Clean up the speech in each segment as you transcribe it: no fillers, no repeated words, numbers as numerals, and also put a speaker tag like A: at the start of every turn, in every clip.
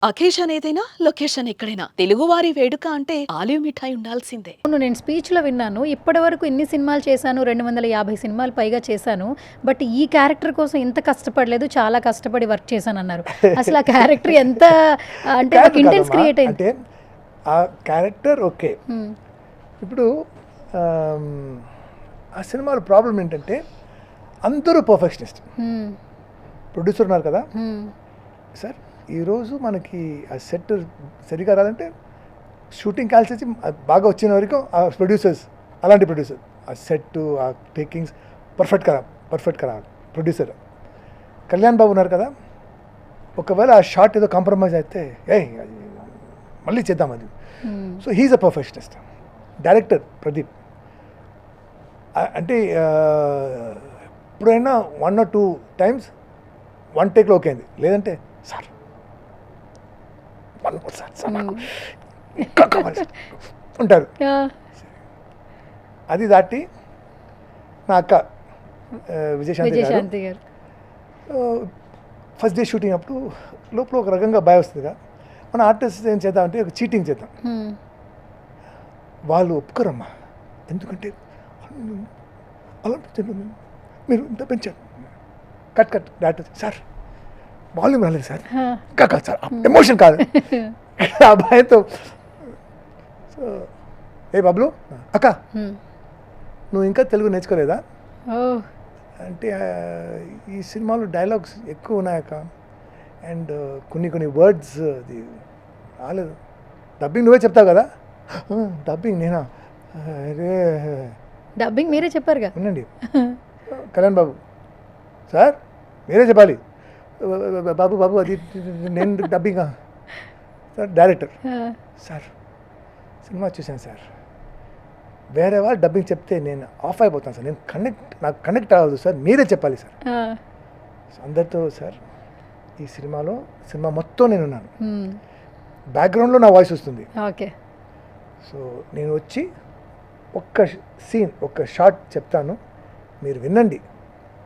A: Occasion ఏదైనా location ఎక్కడైనా తెలుగువారి వేడుక అంటే ఆలివ్ మిఠాయి ఉండాల్సిందే.
B: అవును. నేను స్పీచ్‌లో విన్నాను. ఇప్పటివరకు ఇన్ని సినిమాలు చేశాను. 250 సినిమాలు పైగా చేశాను. బట్ ఈ క్యారెక్టర్ కోసం ఇంత కష్టపడలేదు. చాలా కష్టపడి వర్క్ చేశానన్నారు. అసలు ఆ క్యారెక్టర్ ఎంత అంటే
C: క్యారెక్టర్
B: నాకు ఇంటెన్స్
C: కాదమ్మా.
B: క్రియేట్ అయింది.
C: అంటే ఆ క్యారెక్టర్ ఓకే.
B: హ్మ్.
C: ఇప్పుడు ఆమ్, ఆ సినిమాలో ప్రాబ్లం ఏంటంటే అందరూ పర్ఫెక్షనిస్ట్.
B: హ్మ్.
C: ప్రొడ్యూసర్ ఉన్నారు కదా
B: హ్మ్.
C: సార్, ఈరోజు మనకి ఆ సెట్ సరిగా రాదంటే షూటింగ్ కాల్సి వచ్చి బాగా వచ్చిన వరకు ఆ ప్రొడ్యూసర్స్ అలాంటి ప్రొడ్యూసర్ ఆ సెట్ ఆ టేకింగ్స్ పర్ఫెక్ట్గా రావాలి. ప్రొడ్యూసర్ కళ్యాణ్ బాబు ఉన్నారు కదా, ఒకవేళ ఆ షార్ట్ ఏదో కాంప్రమైజ్ అయితే అది మళ్ళీ చేద్దాం అది.
B: Hmm.
C: So he's a perfectionist. Director Pradeep అంటే ఎప్పుడైనా 1 or 2 times వన్ టేక్లో ఓకే అయింది, లేదంటే సార్ వన్ మోర్ సార్ నాకు ఇంకా కావాలి సార్ ఉంటారు.
B: ఆ!
C: అది దాటి నా అక్క విజయశాంతి గారు
B: విజయశాంతి గారు.
C: ఫస్ట్ డే షూటింగ్ అప్పుడు లోపల ఒక రకంగా భయం వస్తుందిగా, మన ఆర్టిస్ట్ ఏం చేద్దామంటే ఒక చీటింగ్ చేద్దాం.
B: హ్మ్.
C: వాళ్ళు ఒప్పుకోరమ్మా, ఎందుకంటే అలా మీరు ఇంత పెంచారు. కట్ డైరెక్టర్ సార్ వాల్యూమ్ రాలేదు సార్,
B: ఆ!
C: ఇంకా కాదు సార్, ఎమోషన్ కాదు ఆ భయంతో. సో ఏ బాబులు అక్క
B: హ్మ్.
C: నువ్వు ఇంకా తెలుగు నేర్చుకోలేదా
B: ఓహ్!
C: అంటే ఈ సినిమాలో డైలాగ్స్ ఎక్కువ ఉన్నాయక్క, అండ్ కొన్ని వర్డ్స్ అది రాలేదు. డబ్బింగ్ నువ్వే చెప్తావు కదా. డబ్బింగ్ నేనా? అరే
B: డబ్బింగ్ మీరే చెప్పారుగా.
C: వినండి కళ్యాణ్ బాబు సార్, మీరే చెప్పాలి. బాబు అది నేను డబ్బింగా సార్. డైరెక్టర్
B: ఆ!
C: సార్ సినిమా చూశాను సార్, వేరే వాళ్ళు డబ్బింగ్ చెప్తే నేను ఆఫ్ అయిపోతాను సార్, నాకు కనెక్ట్ అవ్వదు సార్, మీరే చెప్పాలి సార్.
B: ఆ!
C: అందరితో సార్ ఈ సినిమా మొత్తం నేనున్నాను,
B: హ్మ్.
C: బ్యాక్గ్రౌండ్లో నా వాయిస్ వస్తుంది.
B: ఓకే.
C: సో నేను వచ్చి ఒక్క సీన్ ఒక్క షాట్ చెప్తాను, మీరు వినండి,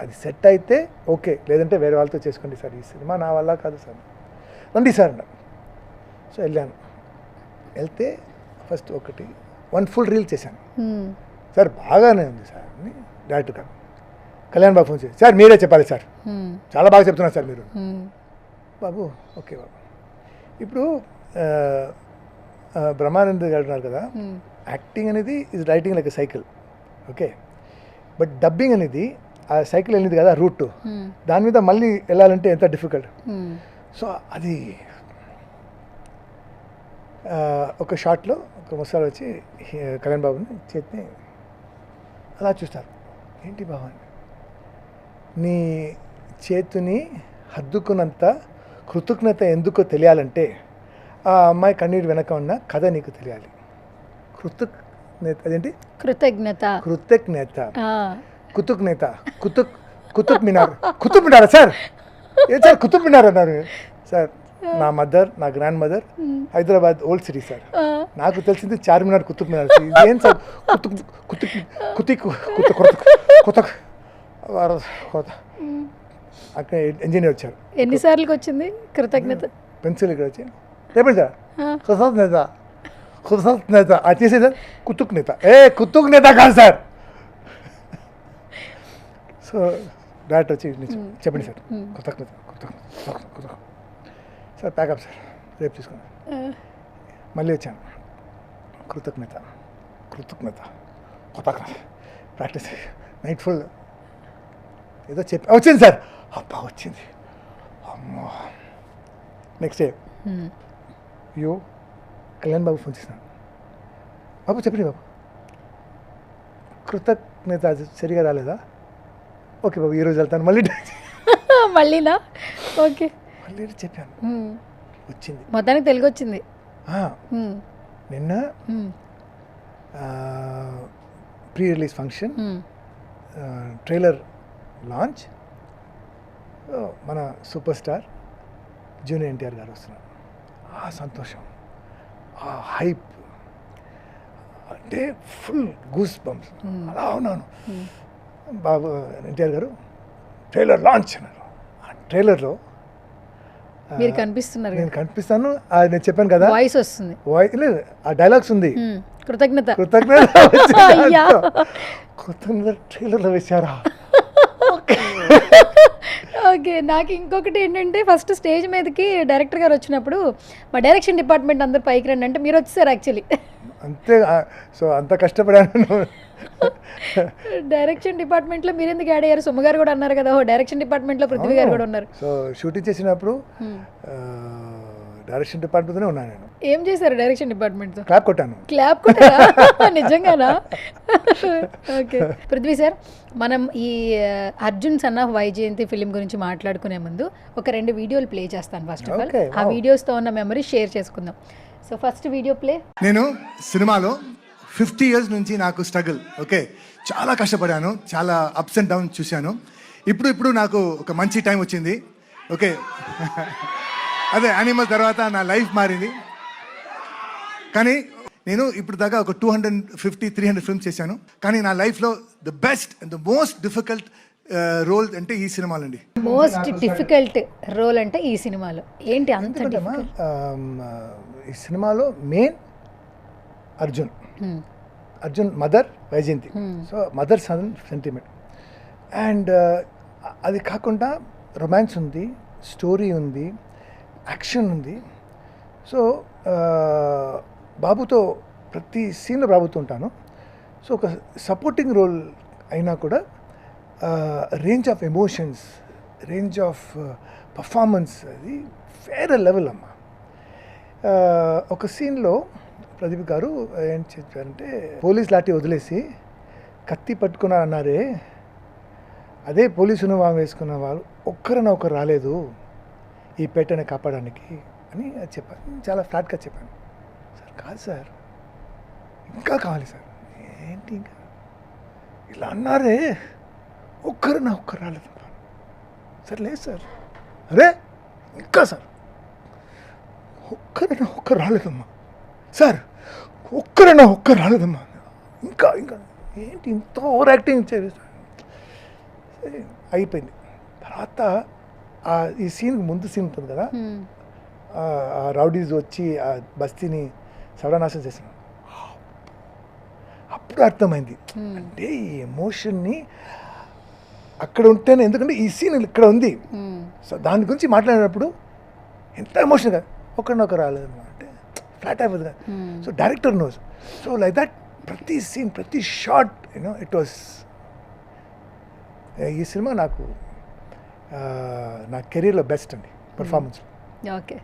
C: అది సెట్ అయితే ఓకే, లేదంటే వేరే వాళ్ళతో చేసుకోండి సార్, ఈ సినిమా నా వల్ల కాదు సార్, రండి సార్ అన్నారు. సో వెళ్తే ఫస్ట్ వన్ ఫుల్ రీల్ చేశాను.
B: హ్మ్.
C: సార్ బాగానే ఉంది సార్ అని డైరెక్టర్ గారు కళ్యాణ్ బాబు ఫోన్ చేసి సార్ మీరే చెప్పాలి సార్,
B: హ్మ్.
C: చాలా బాగా చెప్తున్నారు సార్ మీరు.
B: హ్మ్.
C: బాబు ఓకే బాబు. ఇప్పుడు బ్రహ్మానంద్ గారు ఉన్నారు కదా,
B: హ్మ్.
C: యాక్టింగ్ అనేది is writing like a cycle, okay, but dubbing అనేది ఆ సైకిల్ వెళ్ళింది కదా రూట్,
B: హ్మ్.
C: దాని మీద మళ్ళీ వెళ్ళాలంటే ఎంత డిఫికల్ట్.
B: హ్మ్.
C: సో అది ఒక షాట్లో ఒక ముసలాడు వచ్చి కళ్యాణ్ బాబుని చేతిని అలా చూస్తారు, ఏంటి బాబు అని, నీ చేతిని హద్దుకున్నంత కృతజ్ఞత ఎందుకో తెలియాలంటే ఆ అమ్మాయి కన్నీరు వెనక ఉన్న కథ నీకు తెలియాలి. అదేంటి
B: కృతజ్ఞత.
C: కృతజ్ఞత
B: ఆ!
C: కుతుబ్నేత కుతుబ్ మినార్ సార్, ఏం సార్ కుతుబ్ మినార్ అన్నారు సార్. నా మదర్, నా grand mother Hyderabad old city sir,
B: ఆ!
C: నాకు తెలిసింది చార్మినార్ కుతుబ్ మినార్. ఏం సార్ అక్కడ ఇంజనీర్ వచ్చారు,
B: ఎన్నిసార్లుకి వచ్చింది కృతజ్ఞత?
C: పెన్సిల్ ఇక్కడ వచ్చి రేపటి సార్
B: ఆ!
C: కృతజ్ఞత అది చేసే సార్ కుతుక్ నేత కాదు సార్. సో డైరెక్టర్ వచ్చి చెప్పండి సార్, కృతజ్ఞత సార్, ప్యాకప్ సార్, రేపు తీసుకున్నాను.
B: ఆ!
C: మళ్ళీ వచ్చాను, కృతజ్ఞత ప్రాక్టీస్ నైట్ ఫుల్ ఏదో చెప్పి వచ్చింది సార్, అబ్బా వచ్చింది, అమ్మో. నెక్స్ట్ డే
B: హ్మ్.
C: అయ్యో కళ్యాణ్ బాబు ఫోన్ చేసినాను, బాబు చెప్పండి బాబు కృతజ్ఞత అది సరిగా రాలేదా, ఓకే బాబు ఈరోజు వెళ్తాను మళ్ళీ
B: మళ్ళీనా? ఓకే.
C: మళ్ళీ చెప్పాను,
B: హ్మ్.
C: వచ్చింది.
B: మొత్తానికి తెలుగొచ్చింది. హ్మ్.
C: నిన్న
B: హ్మ్.
C: ప్రీ రిలీజ్ ఫంక్షన్,
B: హ్మ్.
C: ట్రైలర్ లాంచ్, మన సూపర్ స్టార్ జూనియర్ ఎన్టీఆర్ గారు వస్తున్నారు. ఆ సంతోషం, ఆ హైప్ అంటే ఫుల్ గూస్ బంప్స్, అలా ఉన్నాను. బాబు ఎన్టీఆర్ గారు ట్రైలర్ లాంచ్ అన్నారు. ఆ ట్రైలర్లో
B: మీరు కనిపిస్తున్నారు
C: నేను కనిపిస్తాను, నేను చెప్పాను కదా
B: వాయిస్ వస్తుంది.
C: లేదు ఆ డైలాగ్స్ ఉంది,
B: కృతజ్ఞత.
C: కృతజ్ఞత కృతజ్ఞత ట్రైలర్లో వేశారా.
B: ఓకే, నాకు ఇంకొకటి ఏంటంటే ఫస్ట్ స్టేజ్ మీదకి డైరెక్టర్ గారు వచ్చినప్పుడు మా డైరెక్షన్ డిపార్ట్మెంట్ అందరు పైకి రండి అంటే మీరు వచ్చేసారు యాక్చువల్లీ.
C: అంతే. సో అంత కష్టపడాను.
B: డైరెక్షన్ డిపార్ట్మెంట్లో మీరు ఎందుకు యాడ్ అయ్యారు? సుమ గారు కూడా అన్నారు కదా, డైరెక్షన్ డిపార్ట్మెంట్లో పృథ్వీ గారు కూడా ఉన్నారు.
C: సో షూటింగ్ చేసినప్పుడు డైరెక్షన్ డిపార్ట్మెంట్లోనే ఉన్నాను నేను.
B: ఏం చేశారు డైరెక్షన్ డిపార్ట్మెంట్తో?
C: క్లాప్ కొట్టాను.
B: క్లాప్ కొట్టారా? నిజంగానా? ఓకే పృథ్వీ సార్, మనం ఈ Arjun son of Vyjayanthi film గురించి మాట్లాడుకునే ముందు ఒక 2 వీడియోలు ప్లే చేస్తాను. ఫస్ట్ ఆఫ్ ఆల్ ఆ వీడియోస్తో ఉన్న మెమరీ షేర్ చేసుకుందాం. So first video play.
C: నేను సినిమాలో 50 years నుంచి నాకు స్ట్రగుల్, ఓకే, చాలా కష్టపడాను, చాలా అప్స్ అండ్ డౌన్స్ చూశాను. ఇప్పుడు నాకు ఒక మంచి టైం వచ్చింది, ఓకే. అదే యానిమల్ తర్వాత నా లైఫ్ మారింది. కానీ నేను ఇప్పుడు దాకా ఒక 250-300 ఫిల్మ్స్ చేశాను. కానీ నా లైఫ్లో the best and the most difficult role అంటే ఈ సినిమాలో అండి.
B: మోస్ట్ డిఫికల్ట్ రోల్ అంటే ఈ సినిమాలో ఏంటి అంత difficult?
C: ఈ సినిమాలో main Arjun mother Vyjayanthi. So mother son sentiment. And అది కాకుండా రొమాన్స్ ఉంది, స్టోరీ ఉంది, యాక్షన్ ఉంది. సో బాబుతో ప్రతి సీన్లో బాబుతో ఉంటాను. సో ఒక సపోర్టింగ్ రోల్ అయినా కూడా range of emotions, range of performance అది వేరే లెవెల్ అమ్మ. ఒక సీన్లో ప్రదీప్ గారు ఏం చెప్పారంటే, పోలీస్ లాఠీ వదిలేసి కత్తి పట్టుకున్నారన్నారే, అదే పోలీసు యూనిఫామ్ వేసుకున్న వాళ్ళు ఒక్కరిన ఒకరు రాలేదు ఈ పేటని కాపాడడానికి అని చెప్పాను. చాలా ఫ్లాట్గా చెప్పాను. సార్ కాదు సార్, ఇంకా కావాలి సార్. ఏంటి ఇంకా ఇలా అన్నారే, ఒక్కరు రాలేదు సార్. లేదు సార్, అరే ఇంకా సార్ ఒక్కరు రాలేదమ్మా సార్, ఒక్కరు రాలేదమ్మా, ఇంకా ఏంటి ఇంత ఓవర్ యాక్టింగ్ చేయాలి. అయిపోయింది. తర్వాత ఈ సీన్ ముందు సీన్ ఉంటుంది కదా, ఆ రౌడీస్ వచ్చి ఆ బస్తీని సర్వనాశనం చేసిన, అప్పుడు అర్థమైంది అంటే ఈ ఎమోషన్ని అక్కడ ఉంటేనే. ఎందుకంటే ఈ సీన్ ఇక్కడ ఉంది, సో దాని గురించి మాట్లాడినప్పుడు ఎంత ఎమోషన్ కదా, ఒకరినొకరు రాలేదు అంటే ఫ్లాట్ అయిపోతుంది కదా. So director knows. So like that ప్రతి సీన్, ప్రతి షాట్ ఇట్ వాస్. ఈ సినిమా నాకు నా కెరీర్లో బెస్ట్ అండి పర్ఫార్మెన్స్.
B: ఓకే.